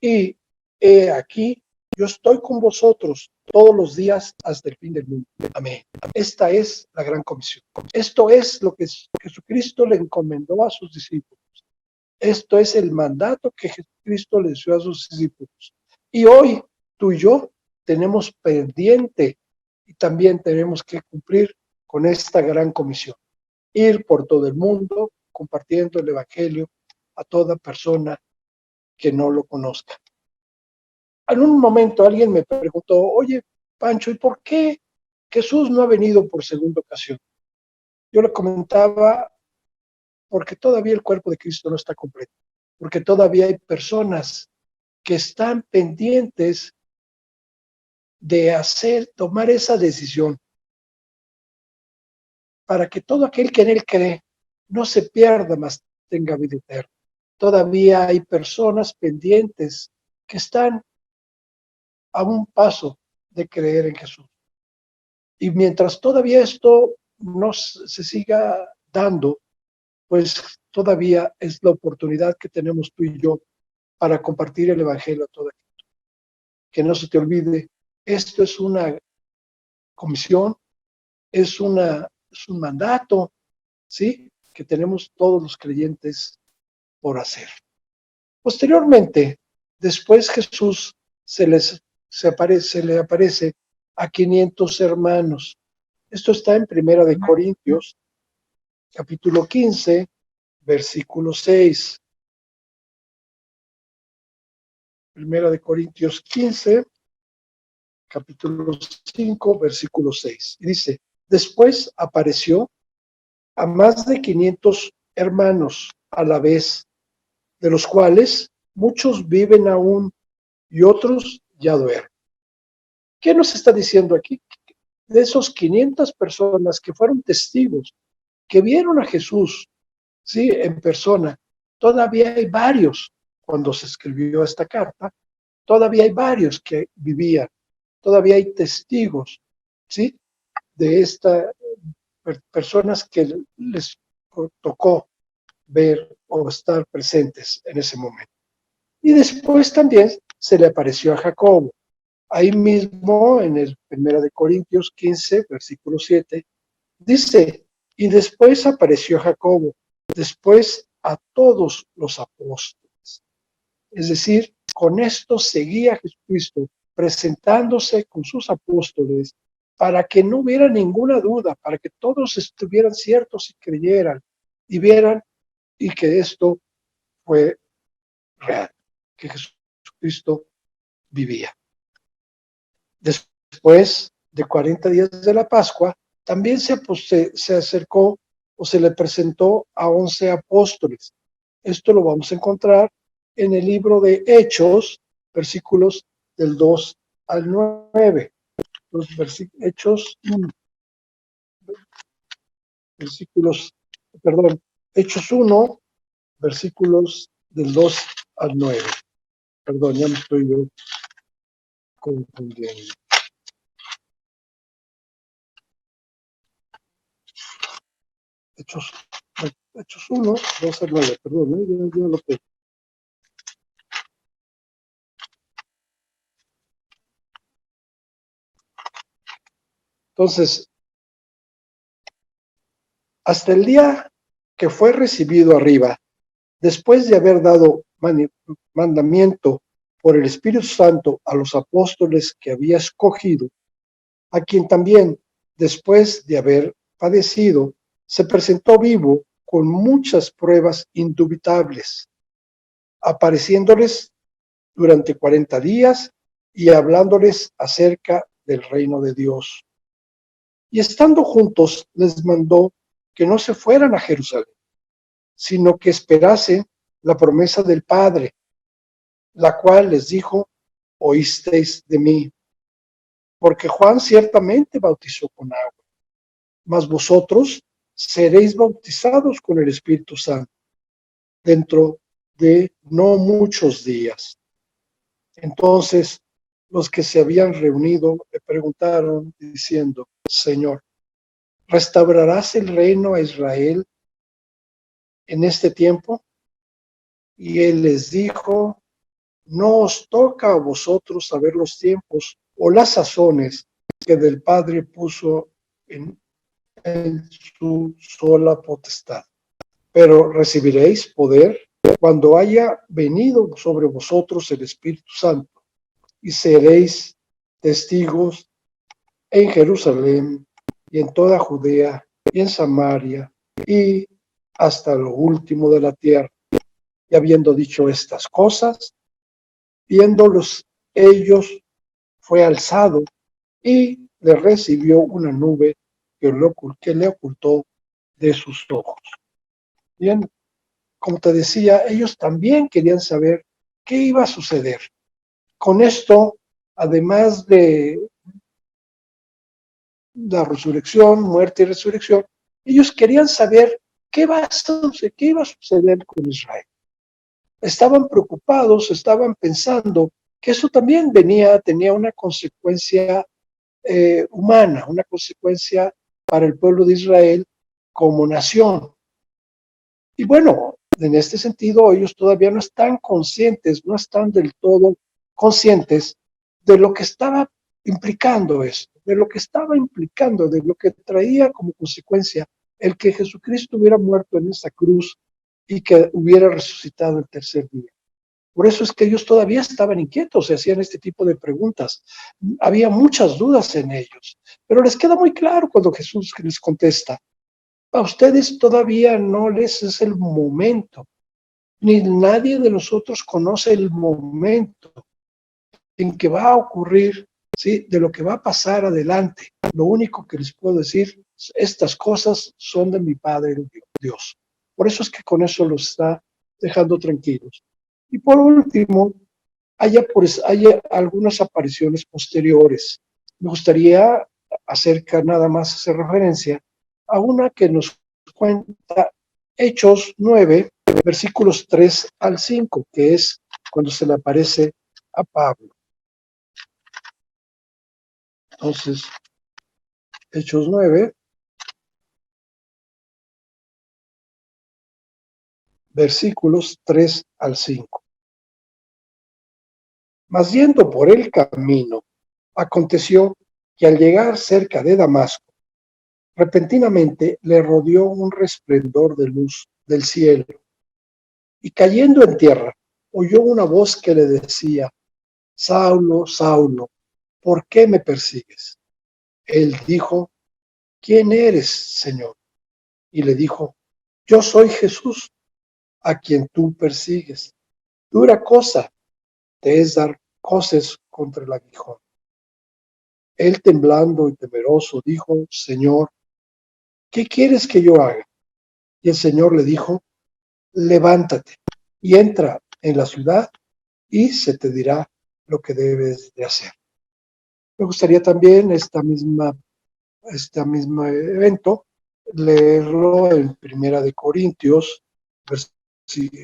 Y he aquí, yo estoy con vosotros todos los días hasta el fin del mundo. Amén. Esta es la gran comisión. Esto es lo que Jesucristo le encomendó a sus discípulos. Esto es el mandato que Jesucristo le dio a sus discípulos. Y hoy tú y yo tenemos pendiente y también tenemos que cumplir con esta gran comisión. Ir por todo el mundo compartiendo el evangelio a toda persona que no lo conozca. En un momento alguien me preguntó, oye, Pancho, ¿y por qué Jesús no ha venido por segunda ocasión? Yo le comentaba, porque todavía el cuerpo de Cristo no está completo, porque todavía hay personas que están pendientes de tomar esa decisión, para que todo aquel que en él cree no se pierda, mas tenga vida eterna. Todavía hay personas pendientes que están a un paso de creer en Jesús. Y mientras todavía esto no se siga dando, pues todavía es la oportunidad que tenemos tú y yo para compartir el evangelio a toda gente. Que no se te olvide, esto es una comisión, es un mandato, ¿sí? Que tenemos todos los creyentes por hacer. Posteriormente, después Jesús se le aparece a 500 hermanos. Esto está en Primera de Corintios, capítulo 15, versículo 6. Primera de Corintios 15, capítulo 5, versículo 6. Y dice, después apareció a más de 500 hermanos a la vez, de los cuales muchos viven aún y otros ya duermen. ¿Qué nos está diciendo aquí? De esos 500 personas que fueron testigos, que vieron a Jesús, ¿sí?, en persona, todavía hay varios, cuando se escribió esta carta, todavía hay varios que vivían, todavía hay testigos, ¿sí?, de estas personas que les tocó ver o estar presentes en ese momento. Y después también se le apareció a Jacobo. Ahí mismo, en el 1 de Corintios 15, versículo 7, dice, y después apareció Jacobo, después a todos los apóstoles. Es decir, con esto seguía Jesucristo presentándose con sus apóstoles para que no hubiera ninguna duda, para que todos estuvieran ciertos y creyeran y vieran y que esto fue real, que Jesucristo vivía. Después de 40 días de la Pascua, también se acercó o se le presentó a 11 apóstoles. Esto lo vamos a encontrar en el libro de Hechos, versículos del 2 al 9. Los Hechos, Hechos 1, versículos del 2 al 9. Perdón, ya me estoy yo confundiendo. Hechos 1, 2 al 9, perdón, ya lo tengo. Entonces, hasta el día que fue recibido arriba, después de haber dado mandamiento por el Espíritu Santo a los apóstoles que había escogido, a quien también, después de haber padecido, se presentó vivo con muchas pruebas indubitables, apareciéndoles durante 40 días y hablándoles acerca del reino de Dios. Y estando juntos, les mandó que no se fueran a Jerusalén, sino que esperasen la promesa del Padre, la cual les dijo, oísteis de mí. Porque Juan ciertamente bautizó con agua, mas vosotros seréis bautizados con el Espíritu Santo dentro de no muchos días. Entonces los que se habían reunido le preguntaron diciendo, Señor, ¿restaurarás el reino a Israel en este tiempo? Y él les dijo, no os toca a vosotros saber los tiempos o las sazones que del Padre puso en su sola potestad. Pero recibiréis poder cuando haya venido sobre vosotros el Espíritu Santo, y seréis testigos en Jerusalén y en toda Judea y en Samaria y hasta lo último de la tierra. Y habiendo dicho estas cosas, viéndolos ellos, fue alzado y le recibió una nube que le ocultó de sus ojos. Bien, como te decía, ellos también querían saber qué iba a suceder. Con esto, además de la resurrección, muerte y resurrección, ellos querían saber qué iba a suceder con Israel. Estaban preocupados, estaban pensando que eso también tenía una consecuencia humana, una consecuencia para el pueblo de Israel como nación. Y bueno, en este sentido, ellos todavía no están conscientes, no están del todo conscientes de lo que estaba implicando esto, de lo que estaba implicando, de lo que traía como consecuencia el que Jesucristo hubiera muerto en esa cruz y que hubiera resucitado el tercer día. Por eso es que ellos todavía estaban inquietos, se hacían este tipo de preguntas. Había muchas dudas en ellos, pero les queda muy claro cuando Jesús les contesta, a ustedes todavía no les es el momento, ni nadie de nosotros conoce el momento en que va a ocurrir, ¿sí?, de lo que va a pasar adelante. Lo único que les puedo decir, estas cosas son de mi Padre Dios. Por eso es que con eso los está dejando tranquilos. Y por último, hay algunas apariciones posteriores. Me gustaría nada más hacer referencia a una que nos cuenta Hechos 9, versículos 3 al 5, que es cuando se le aparece a Pablo. Entonces, Hechos 9, versículos 3 al 5. Mas yendo por el camino, aconteció que al llegar cerca de Damasco, repentinamente le rodeó un resplandor de luz del cielo, y cayendo en tierra, oyó una voz que le decía: Saulo, Saulo, ¿por qué me persigues? Él dijo: ¿Quién eres, Señor? Y le dijo: Yo soy Jesús, a quien tú persigues. Dura cosa te es dar coces contra el aguijón. Él, temblando y temeroso, dijo: Señor, ¿qué quieres que yo haga? Y el Señor le dijo: levántate y entra en la ciudad, y se te dirá lo que debes de hacer. Me gustaría también este mismo evento leerlo en Primera de Corintios,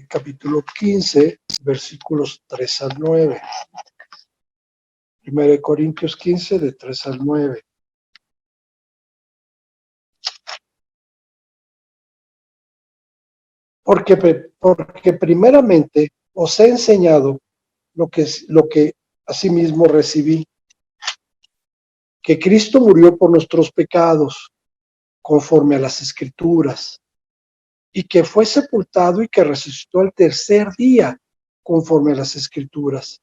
capítulo 15, versículos 3 al 9. Primera de Corintios 15, de 3 al 9. Porque primeramente os he enseñado lo que asimismo recibí, que Cristo murió por nuestros pecados, conforme a las Escrituras, y que fue sepultado y que resucitó al tercer día, conforme a las Escrituras,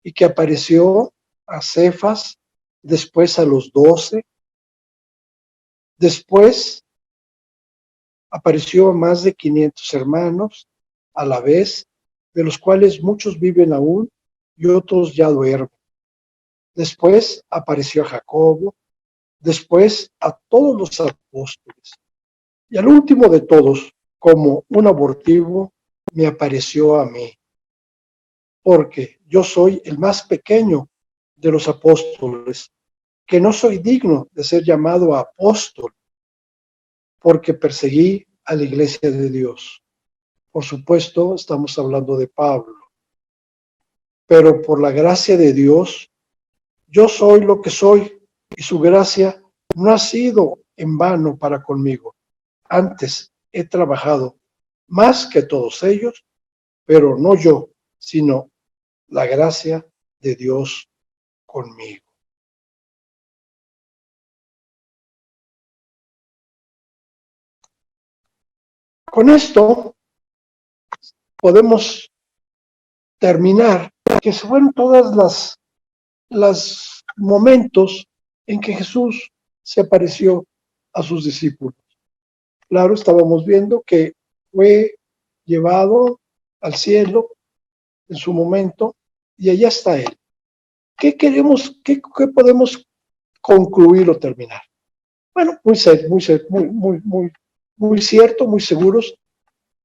y que apareció a Cefas, después a los 12, después apareció a más de 500 hermanos a la vez, de los cuales muchos viven aún y otros ya duermen. Después apareció a Jacobo, después a todos los apóstoles. Y al último de todos, como un abortivo, me apareció a mí, porque yo soy el más pequeño de los apóstoles, que no soy digno de ser llamado apóstol, porque perseguí a la iglesia de Dios. Por supuesto, estamos hablando de Pablo, pero por la gracia de Dios, yo soy lo que soy, y su gracia no ha sido en vano para conmigo. Antes he trabajado más que todos ellos, pero no yo, sino la gracia de Dios conmigo. Con esto podemos terminar, que fueron todas las momentos en que Jesús se apareció a sus discípulos. Claro, estábamos viendo que fue llevado al cielo en su momento, y allá está Él. ¿Qué podemos concluir o terminar? Bueno, muy cierto, muy seguros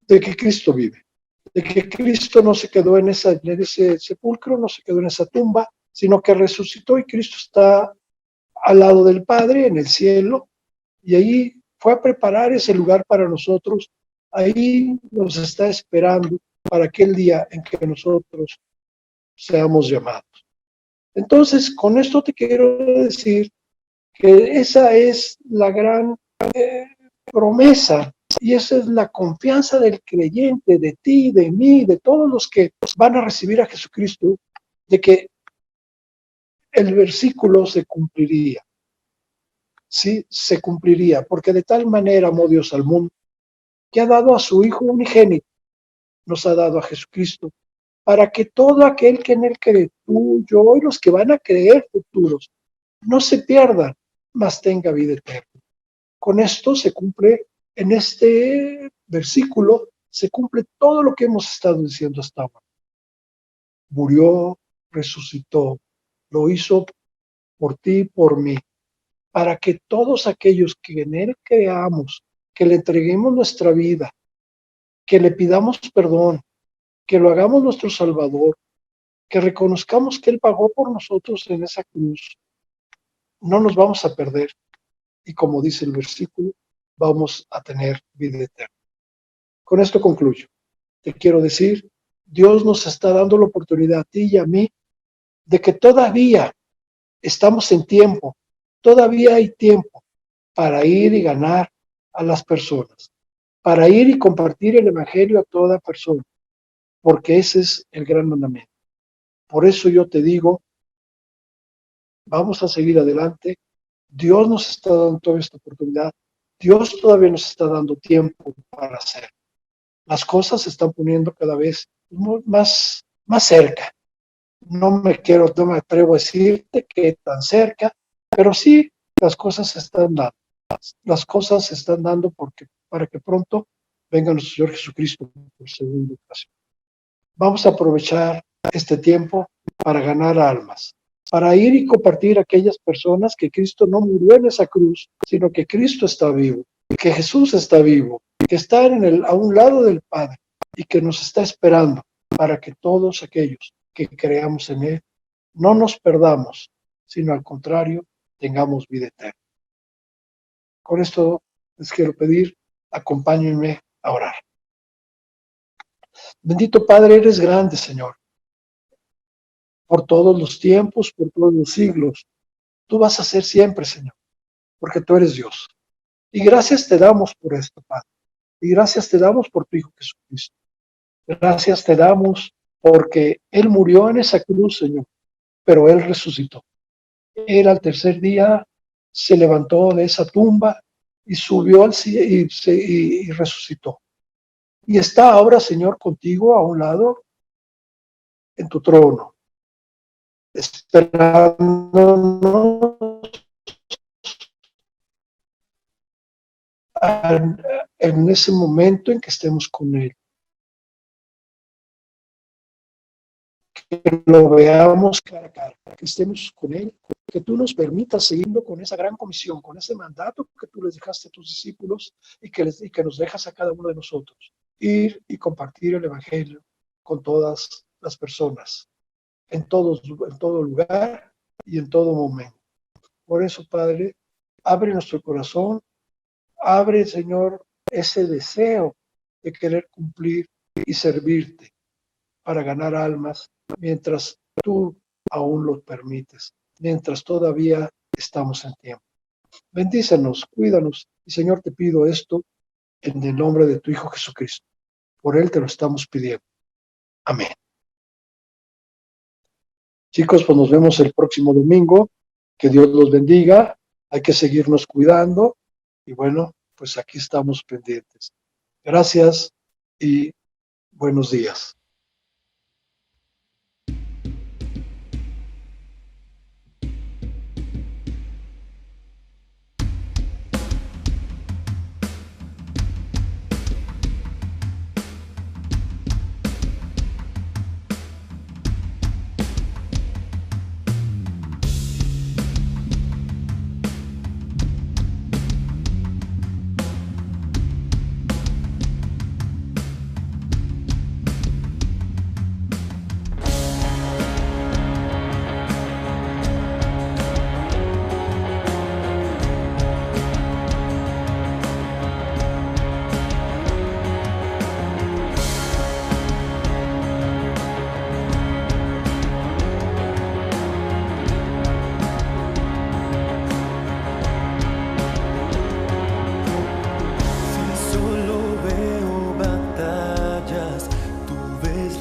de que Cristo vive, de que Cristo no se quedó en ese sepulcro, no se quedó en esa tumba, sino que resucitó, y Cristo está al lado del Padre en el cielo, y ahí fue a preparar ese lugar para nosotros. Ahí nos está esperando para aquel día en que nosotros seamos llamados. Entonces, con esto te quiero decir que esa es la gran promesa, y esa es la confianza del creyente, de ti, de mí, de todos los que van a recibir a Jesucristo, de que el versículo se cumpliría. Sí, se cumpliría, porque de tal manera amó Dios al mundo, que ha dado a su Hijo unigénito, nos ha dado a Jesucristo, para que todo aquel que en él cree, tú, yo y los que van a creer futuros, no se pierdan, mas tenga vida eterna. Con esto se cumple, en este versículo, se cumple todo lo que hemos estado diciendo hasta ahora. Murió, resucitó, lo hizo por ti y por mí, para que todos aquellos que en Él creamos, que le entreguemos nuestra vida, que le pidamos perdón, que lo hagamos nuestro Salvador, que reconozcamos que Él pagó por nosotros en esa cruz, no nos vamos a perder. Y como dice el versículo, vamos a tener vida eterna. Con esto concluyo. Te quiero decir, Dios nos está dando la oportunidad a ti y a mí de que todavía estamos en tiempo, todavía hay tiempo para ir y ganar a las personas, para ir y compartir el Evangelio a toda persona, porque ese es el gran mandamiento. Por eso yo te digo, vamos a seguir adelante. Dios nos está dando toda esta oportunidad. Dios todavía nos está dando tiempo para hacer. Las cosas se están poniendo cada vez más cerca. No me atrevo a decirte que tan cerca, pero sí, las cosas se están dando. Las cosas se están dando para que pronto venga nuestro Señor Jesucristo por segunda ocasión. Vamos a aprovechar este tiempo para ganar almas, para ir y compartir a aquellas personas que Cristo no murió en esa cruz, sino que Cristo está vivo, que Jesús está vivo, que está a un lado del Padre y que nos está esperando para que todos aquellos que creamos en Él no nos perdamos, sino al contrario, tengamos vida eterna. Con esto les quiero pedir, acompáñenme a orar. Bendito Padre, eres grande, Señor, por todos los tiempos, por todos los siglos. Tú vas a ser siempre, Señor, porque tú eres Dios. Y gracias te damos por esto, Padre. Y gracias te damos por tu Hijo Jesucristo. Gracias te damos porque Él murió en esa cruz, Señor, pero Él resucitó. Él al tercer día se levantó de esa tumba y subió al cielo y resucitó. Y está ahora, Señor, contigo a un lado en tu trono, esperándonos en ese momento en que estemos con Él. Que lo veamos cara a cara, que estemos con Él, que tú nos permitas seguirlo con esa gran comisión, con ese mandato que tú les dejaste a tus discípulos y que nos dejas a cada uno de nosotros. Ir y compartir el Evangelio con todas las personas, en todo lugar y en todo momento. Por eso, Padre, abre nuestro corazón, abre, Señor, ese deseo de querer cumplir y servirte para ganar almas mientras tú aún lo permites, mientras todavía estamos en tiempo. Bendícenos, cuídanos y, Señor, te pido esto en el nombre de tu Hijo Jesucristo. Por Él te lo estamos pidiendo. Amén. Chicos, pues nos vemos el próximo domingo. Que Dios los bendiga. Hay que seguirnos cuidando. Y bueno, pues aquí estamos pendientes. Gracias y buenos días.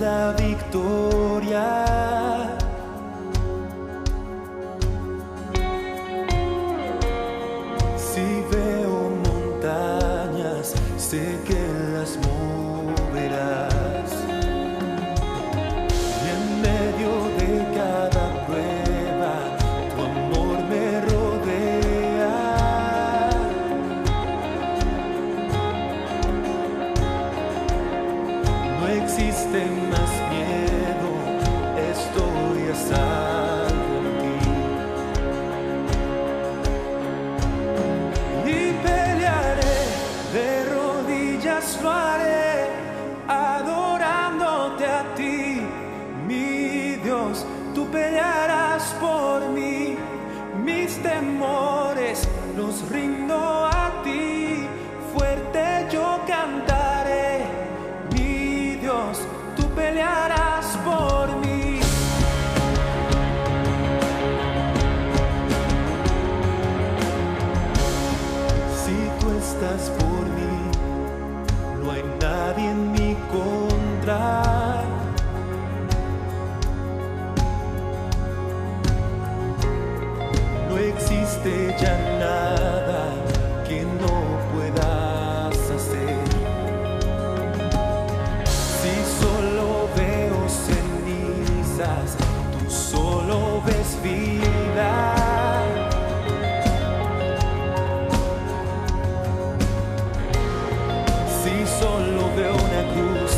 La victoria. Si veo montañas, sé que las moverás. Y en medio de cada prueba, tu amor me rodea. No existe más miedo, estoy a salvo en ti. Y pelearé, de rodillas lo haré, pelearás por mí. Si tú estás por mí, no hay nadie en mi contra. No existe ya nada que no puedas hacer. Si solo veo cenizas, tú solo ves vida. Solo veo una cruz,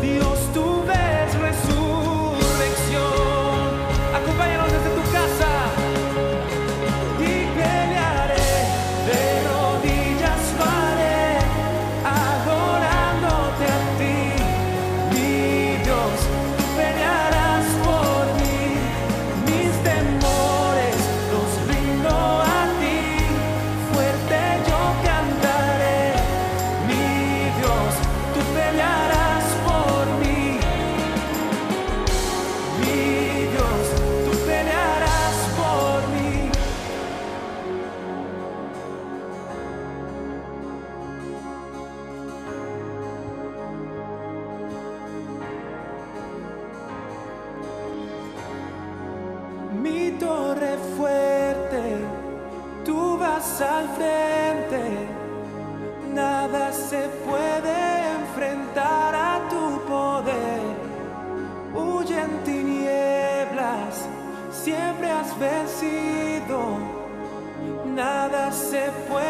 Dios, tú ves resurrección. Acompáñanos desde tu casa y pelearé, de rodillas paré, adorándote a ti, mi Dios, tú pelearás por mí. Mis temores los rindo a ti, fuerte yo cantaré. Tú pelearás por mí, mi Dios, tú pelearás por mí. Mi torre fuerte, tú vas al frente. Nada se puede enfrentar a tu poder. Huye en tinieblas, siempre has vencido. Nada se puede